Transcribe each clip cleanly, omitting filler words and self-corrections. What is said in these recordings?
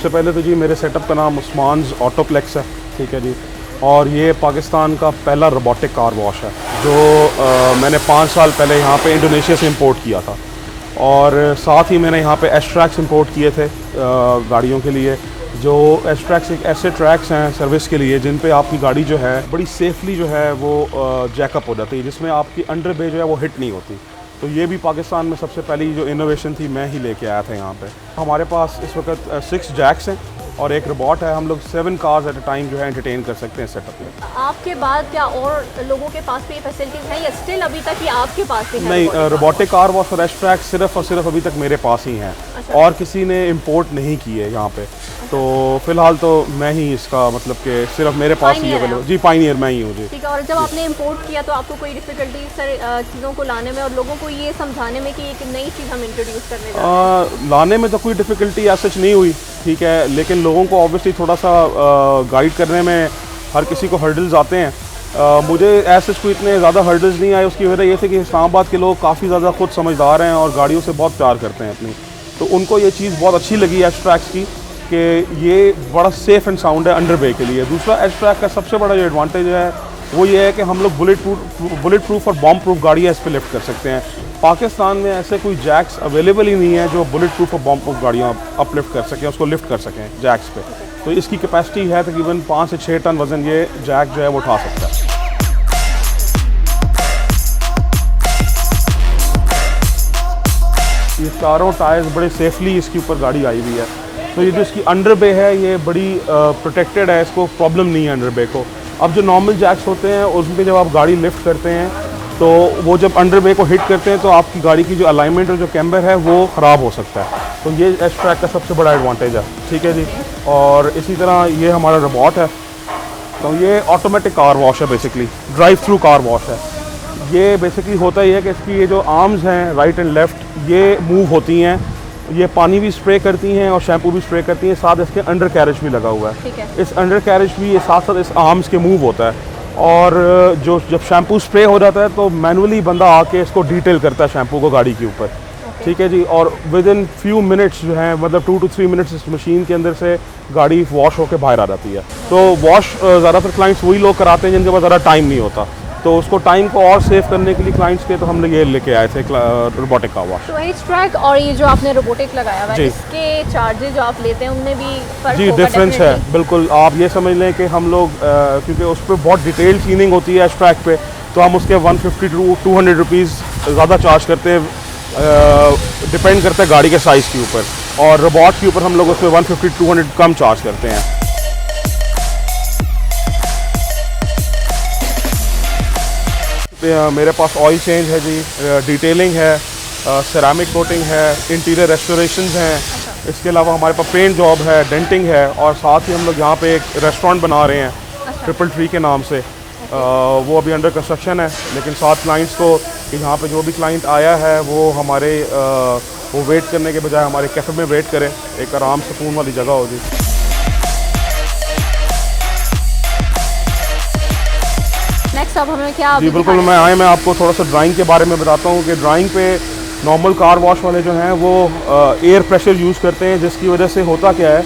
सबसे पहले तो जी मेरे सेटअप का नाम उस्मान्स ऑटोप्लेक्स है, ठीक है जी। और ये पाकिस्तान का पहला रोबोटिक कार वॉश है जो मैंने 5 साल पहले यहाँ पे इंडोनेशिया से इंपोर्ट किया था। और साथ ही मैंने यहाँ पे एस-ट्रैक्स इंपोर्ट किए थे गाड़ियों के लिए। जो एस-ट्रैक्स एक ऐसे ट्रैक्स हैं सर्विस के लिए जिन पे आपकी गाड़ी जो है बड़ी सेफली जो है वो जैकअप हो जाती है, जिसमें आपकी अंडर बे जो है वो हिट नहीं होती। तो ये भी पाकिस्तान में सबसे पहली जो इनोवेशन थी मैं ही लेके आया था यहाँ पे। हमारे पास इस वक्त 6 जैक्स हैं और एक रोबोट है। हम लोग 7 कार्स एट अ टाइम जो है एंटरटेन कर सकते हैं सेटअप में। आपके बाद क्या और लोगों के पास भी ये फैसिलिटीज़ हैं या स्टिल अभी तक ये आपके पास ही है? नहीं, रोबोटिक कार वॉश और एस-ट्रैक सिर्फ और सिर्फ अभी तक मेरे पास ही हैं। अच्छा। और किसी ने इंपोर्ट नहीं की है यहाँ पे। तो फिलहाल तो मैं ही इसका मतलब कि सिर्फ मेरे पास ही अवेलेबल। जी, पायनियर मैं ही हूँ जी। ठीक है। और जब आपने इंपोर्ट किया तो आपको कोई डिफ़िकल्टी सर चीज़ों को लाने में और लोगों को ये समझाने में कि एक नई चीज़ हम इंट्रोड्यूस करने जा रहे हैं? लाने में तो कोई डिफ़िकल्टी ऐसा नहीं हुई, ठीक है। लेकिन लोगों को ऑब्वियसली थोड़ा सा गाइड करने में हर किसी को हर्डल्स आते हैं। मुझे ऐसे कोई इतने ज़्यादा हर्डल्स नहीं आए। उसकी वजह ये थी कि इस्लामाबाद के लोग काफ़ी ज़्यादा खुद समझदार हैं और गाड़ियों से बहुत प्यार करते हैं अपनी। तो उनको ये चीज़ बहुत अच्छी लगी एस-ट्रैक्स की कि ये बड़ा सेफ़ एंड साउंड है अंडर बे के लिए। दूसरा एस-ट्रैक का सबसे बड़ा जो एडवांटेज है वो ये है कि हम लोग बुलेट प्रूफ और बॉम्ब प्रूफ गाड़ियाँ इस पर लिफ्ट कर सकते हैं। पाकिस्तान में ऐसे कोई जैक्स अवेलेबल ही नहीं है जो बुलेट प्रूफ और बॉम्ब प्रूफ गाड़ियाँ अपलिफ्ट कर सकें, उसको लिफ्ट कर सकें जैक्स पे। तो इसकी कैपेसिटी है तकरीबन 5 से 6 टन वज़न ये जैक जो है वो उठा सकता है। ये चारों टायर्स बड़े सेफली इसके ऊपर गाड़ी आई हुई है। तो ये जो इसकी अंडर बे है ये बड़ी प्रोटेक्टेड है, इसको प्रॉब्लम नहीं है अंडर बे को। अब जो नॉर्मल जैक्स होते हैं उसमें जब आप गाड़ी लिफ्ट करते हैं तो वो जब अंडर बे को हिट करते हैं तो आपकी गाड़ी की जो अलाइनमेंट और जो कैम्बर है वो ख़राब हो सकता है। तो ये एस-ट्रैक का सबसे बड़ा एडवांटेज है, ठीक है जी। और इसी तरह ये हमारा रोबोट है। तो ये ऑटोमेटिक कार वॉश है, basically drive through car wash है। ये बेसिकली होता ही है कि इसकी ये जो आर्म्स हैं राइट एंड लेफ़्ट ये मूव होती हैं। ये पानी भी स्प्रे करती हैं और शैम्पू भी स्प्रे करती हैं। साथ इसके अंडर कैरेज भी लगा हुआ है। ठीक है। इस अंडर कैरेज भी ये साथ साथ इस आर्म्स के मूव होता है। और जो जब शैम्पू स्प्रे हो जाता है तो मैनुअली बंदा आके इसको डिटेल करता है शैम्पू को गाड़ी के ऊपर, ठीक है जी। और विद इन फ्यू मिनट्स जो है मतलब 2 to 3 मिनट्स इस मशीन के अंदर से गाड़ी वॉश होकर बाहर आ जाती है। तो वॉश ज़्यादातर क्लाइंट्स वही लोग कराते हैं जिनके पास ज़्यादा टाइम नहीं होता। तो उसको टाइम को और सेव करने के लिए क्लाइंट्स के तो हम लोग ये लेके आए थे रोबोटिक कार वॉश। तो एस-ट्रैक और ये जो आपने रोबोटिक लगाया हुआ है इसके चार्जेस जो आप लेते हैं उनमें भी फर्क जी होगा? डिफरेंस है बिल्कुल। आप ये समझ लें कि हम लोग क्योंकि उस पर बहुत डिटेल क्लीनिंग होती है एस-ट्रैक पे, तो हम उसके 150 to 200 रुपीज़ ज़्यादा चार्ज करते हैं। डिपेंड करता है गाड़ी के साइज़ के ऊपर। और रोबोट के ऊपर हम लोग उसमें 150 to 200 कम चार्ज करते हैं। मेरे पास ऑयल चेंज है जी, डिटेलिंग है, सेरामिक कोटिंग है, इंटीरियर रेस्टोरेशंस हैं। इसके अलावा हमारे पास पेंट जॉब है, डेंटिंग है। और साथ ही हम लोग यहाँ पे एक रेस्टोरेंट बना रहे हैं ट्रिपल ट्री के नाम से। वो अभी अंडर कंस्ट्रक्शन है। लेकिन साथ क्लाइंट्स को कि यहाँ पे जो भी क्लाइंट आया है वो हमारे वो वेट करने के बजाय हमारे कैफ़े में वेट करे, एक आराम सुकून वाली जगह हो जी। नेक्स्ट अब हमें क्या जी बिल्कुल, मैं आपको थोड़ा सा ड्राइंग के बारे में बताता हूँ कि ड्राइंग पे नॉर्मल कार वॉश वाले जो हैं वो एयर प्रेशर यूज़ करते हैं, जिसकी वजह से होता क्या है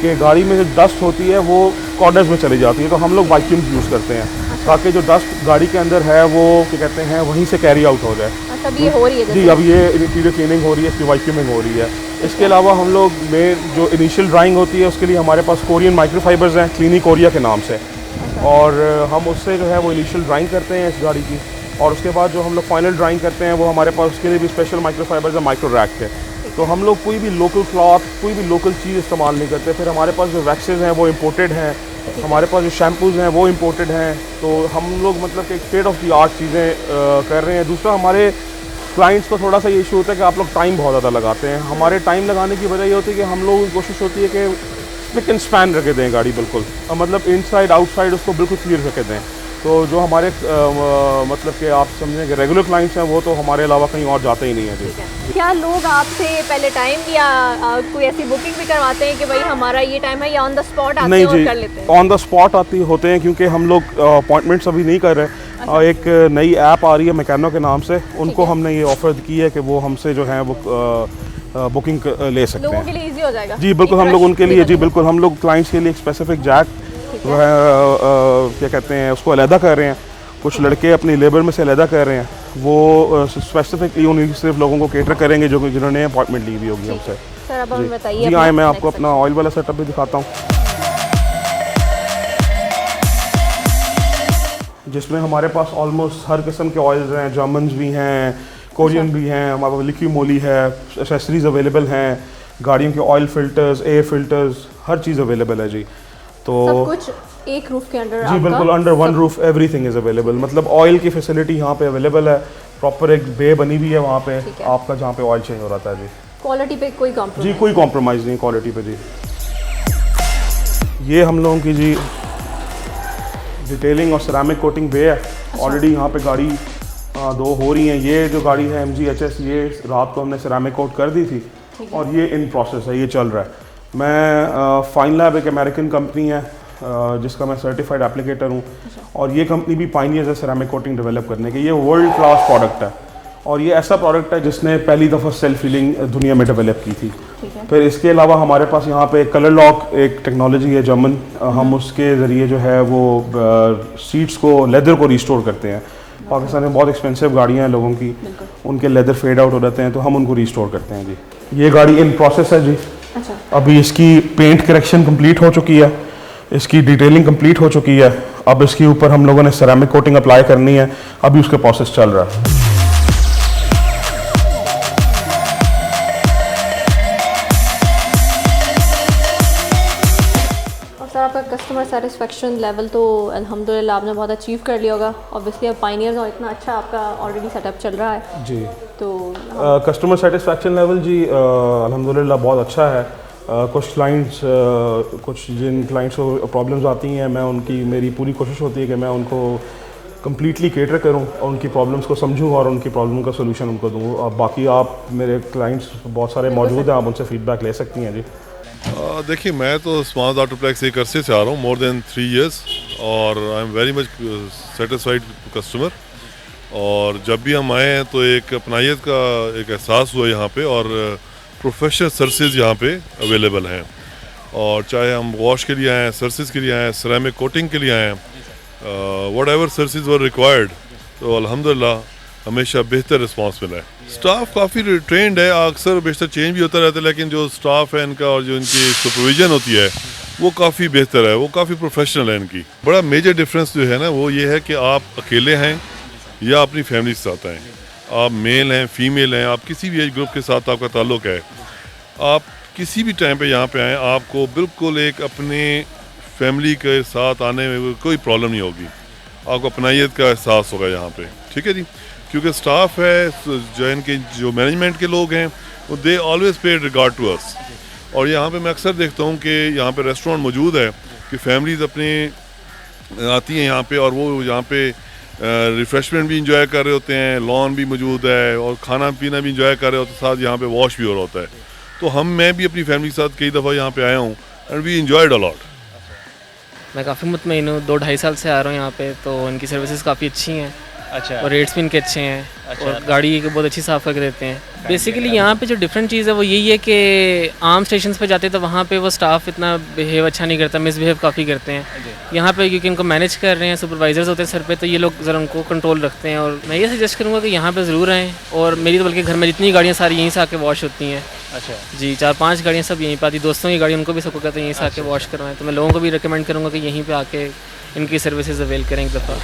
कि गाड़ी में जो डस्ट होती है वो कॉर्नर्स में चली जाती है। तो हम लोग वैक्यूम यूज़ करते हैं ताकि जो डस्ट गाड़ी के अंदर है वो क्या कहते हैं वहीं से कैरी आउट हो जाए। अच्छा, ये हो रही है जी, अब ये इंटीरियर क्लीनिंग हो रही है, इसकी वैक्यूमिंग हो रही है। इसके अलावा हम लोग में जो इनिशियल ड्राइंग होती है उसके लिए हमारे पास कोरियन माइक्रोफाइबर्स हैं, क्लीनी कोरिया के नाम से। और हम उससे जो है वो इनिशियल ड्राइंग करते हैं इस गाड़ी की। और उसके बाद जो हम लोग फाइनल ड्राइंग करते हैं वो हमारे पास उसके लिए भी स्पेशल माइक्रोफाइबर्स है, माइक्रो रैक के। तो हम लोग कोई भी लोकल क्लॉथ, कोई भी लोकल चीज़ इस्तेमाल नहीं करते। फिर हमारे पास जो वैक्सेस हैं वो इम्पोर्टेड हैं, हमारे पास जो शैम्पूज़ हैं वो इम्पोर्टेड हैं। तो हम लोग मतलब कि स्टेट ऑफ द आर्ट चीज़ें कर रहे हैं। दूसरा, हमारे क्लाइंट्स को थोड़ा सा ये इशू होता है कि आप लोग टाइम बहुत ज़्यादा लगाते हैं। हमारे टाइम लगाने की वजह ये होती है कि हम लोगों की कोशिश होती है कि स्पिक एंड स्पैन रखे दें गाड़ी बिल्कुल, मतलब इनसाइड आउटसाइड उसको बिल्कुल क्लियर रखे दें। तो जो हमारे मतलब कि आप समझें कि रेगुलर क्लाइंट्स हैं वो तो हमारे अलावा कहीं और जाते ही नहीं है जी। क्या लोग आपसे पहले टाइम या कोई ऐसी बुकिंग भी करवाते हैं कि भाई हमारा ये टाइम है, या ऑन द स्पॉट आते हैं और कर लेते हैं? ऑन द स्पॉट होते हैं क्योंकि हम लोग अपॉइंटमेंट्स अभी नहीं कर रहे। अच्छा। एक नई ऐप आ रही है मैकेनो के नाम से, उनको हमने ये ऑफ़र की है कि वो हमसे जो है वो बुकिंग ले सकते लोगों हैं। के लिए इजी हो जाएगा। जी बिल्कुल, एक हम लोग rush उनके भी लिए जी बनेगा। बिल्कुल हम लोग क्लाइंट्स के लिए एक स्पेसिफिक जैक जो है क्या कहते हैं उसको अलहदा कर रहे हैं। कुछ लड़के अपनी लेबर में से अलहदा कर रहे हैं, वो स्पेसिफिकली उन्हीं सिर्फ लोगों को केटर करेंगे जो जिन्होंने अपॉइंटमेंट ली हुई होगी हमसे। सर अब हमें बताइए जी अपना आए, मैं आपको next अपना ऑयल वाला सेटअप भी दिखाता हूँ, जिसमें हमारे पास ऑलमोस्ट हर किस्म के ऑयल्स हैं। जर्मन्स भी हैं, कोरियन भी हैं, हमारे पास लिक्विड मोली है, एसेसरीज अवेलेबल हैं, गाड़ियों के ऑयल फिल्टर्स, एयर फिल्टर्स, हर चीज़ अवेलेबल है जी। तो सब कुछ एक रूफ के अंडर जी बिल्कुल, under one roof everything is available. मतलब ऑयल की फैसिलिटी यहाँ पे अवेलेबल है, प्रॉपर एक बे बनी हुई है वहाँ पे ठीक है। आपका, जहाँ पे ऑयल चेंज हो रहा था जी। क्वालिटी पे कोई जी कॉम्प्रोमाइज कोई कॉम्प्रोमाइज़ नहीं क्वालिटी पे जी। ये हम लोगों की जी डिटेलिंग और सिरामिक कोटिंग बे है। ऑलरेडी यहाँ पे गाड़ी दो हो रही हैं। ये जो गाड़ी है MG HS, ये रात को हमने सिरामिक कोट कर दी थी और ये इन प्रोसेस है, ये चल रहा है। मैं फाइन लैब एक अमेरिकन कंपनी है जिसका मैं सर्टिफाइड एप्लीकेटर हूँ, और ये कंपनी भी पायनियर्स है सिरामिक कोटिंग डेवलप करने के। ये वर्ल्ड क्लास प्रोडक्ट है और ये ऐसा प्रोडक्ट है जिसने पहली दफ़ा सेल्फ हीलिंग दुनिया में डेवलप की थी। फिर इसके अलावा हमारे पास यहाँ पे कलर लॉक एक टेक्नोलॉजी है जर्मन, हम उसके ज़रिए जो है वो सीट्स को, लेदर को रिस्टोर करते हैं। पाकिस्तान में बहुत एक्सपेंसिव गाड़ियाँ हैं लोगों की, उनके लेदर फेड आउट हो जाते हैं, तो हम उनको रिस्टोर करते हैं जी। ये गाड़ी इन प्रोसेस है जी। अच्छा, अभी इसकी पेंट करेक्शन कंप्लीट हो चुकी है, इसकी डिटेलिंग कंप्लीट हो चुकी है। अब इसके ऊपर हम लोगों ने सेरामिक कोटिंग अप्लाई करनी है, अभी उसका प्रोसेस चल रहा है। और सर आपका कस्टमर सेटिस्फेक्शन लेवल तो अल्हम्दुलिल्लाह आपने बहुत अचीव कर लिया होगा। ऑब्वियसली अब पायनियर्स और इतना अच्छा आपका ऑलरेडी सेटअप चल रहा है, जी तो कस्टमर सेटिस्फेक्शन लेवल जी अल्हम्दुलिल्लाह बहुत अच्छा है। कुछ क्लाइंट्स कुछ जिन क्लाइंट्स को प्रॉब्लम्स आती हैं, मैं उनकी, मेरी पूरी कोशिश होती है कि मैं उनको कम्प्लीटली केटर करूं और उनकी प्रॉब्लम्स को समझूं और उनकी प्रॉब्लम का सोल्यूशन उनको दूं। अब बाकी आप, मेरे क्लाइंट्स बहुत सारे मौजूद हैं, आप उनसे फीडबैक ले सकती हैं जी। देखिए, मैं तो स्मार्ट ऑटोप्लेक्स एक अरसे से आ रहा हूँ, मोर देन 3 years, और I am very much satisfied customer. और जब भी हम आए हैं तो एक अपनाइयत का एक एहसास हुआ यहाँ पे, और प्रोफेशनल सर्विसेज यहाँ पे अवेलेबल हैं। और चाहे हम वॉश के लिए आएँ, सर्विसेज के लिए आएँ, सिरेमिक कोटिंग के लिए आएँ, what ever services were required, तो अल्हम्दुलिल्लाह हमेशा बेहतर रिस्पांस मिला है। स्टाफ काफ़ी ट्रेंड है, अक्सर बेशतर चेंज भी होता रहता है, लेकिन जो स्टाफ है इनका और जो इनकी सुपरविजन होती है वो काफ़ी बेहतर है, वो काफ़ी प्रोफेशनल है इनकी। बड़ा मेजर डिफरेंस जो है ना वो ये है कि आप अकेले हैं या अपनी फैमिली के साथ आएँ, आप मेल हैं, फीमेल हैं, आप किसी भी एज ग्रुप के साथ आपका ताल्लुक़ है, आप किसी भी टाइम पे यहाँ पे आएँ, आपको बिल्कुल एक अपने फैमिली के साथ आने में कोई प्रॉब्लम नहीं होगी। आपको अपनाइयत का एहसास होगा यहाँ पे, ठीक है जी। क्योंकि स्टाफ है जो इनके, जो मैनेजमेंट के लोग हैं, वो they always pay regard to us. और यहाँ पे मैं अक्सर देखता हूँ कि यहाँ पे रेस्टोरेंट मौजूद है कि फैमिलीज़ अपने आती हैं यहाँ पे, और वो यहाँ पे रिफ़्रेशमेंट भी इंजॉय कर रहे होते हैं, लॉन भी मौजूद है, और खाना पीना भी इंजॉय कर रहे होते हैं, साथ यहाँ पे वॉश भी हो रहा होता है। तो मैं भी अपनी फैमिली के साथ कई दफ़ा यहाँ पे आया हूँ, and we enjoyed a lot. मैं काफ़ी मुतमईन हूँ, 2-2.5 साल से आ रहा हूँ यहाँ पे, तो इनकी सर्विसेज काफ़ी अच्छी हैं। अच्छा, और रेट्स भी इनके अच्छे हैं। अच्छा, और गाड़ी बहुत अच्छी साफ़ करके देते हैं। बेसिकली यहाँ पे जो डिफरेंट चीज़ है वो यही है कि आम स्टेशन पे जाते तो वहाँ पे वो स्टाफ इतना बिहेव अच्छा नहीं करता, मिसबिहेव काफ़ी करते हैं। यहाँ पे क्योंकि इनको मैनेज कर रहे हैं, सुपरवाइजर्स होते हैं सर पे, तो ये लोग ज़रा उनको कंट्रोल रखते हैं। और मैं ये सजेस्ट करूँगा कि यहाँ पे ज़रूर आएँ। और मेरी तो बल्कि घर में जितनी गाड़ियाँ सारी यहीं से आके वॉश होती हैं। अच्छा, जी, 4-5 गाड़ियाँ सब यहीं पे आती, दोस्तों की गाड़ी उनको भी सबको कहते हैं यहीं से आके वॉश करवाएं। तो मैं लोगों को भी रिकमेंड करूँगा कि यहीं पे आके इनकी सर्विसेज अवेल करें एक दफ़ा।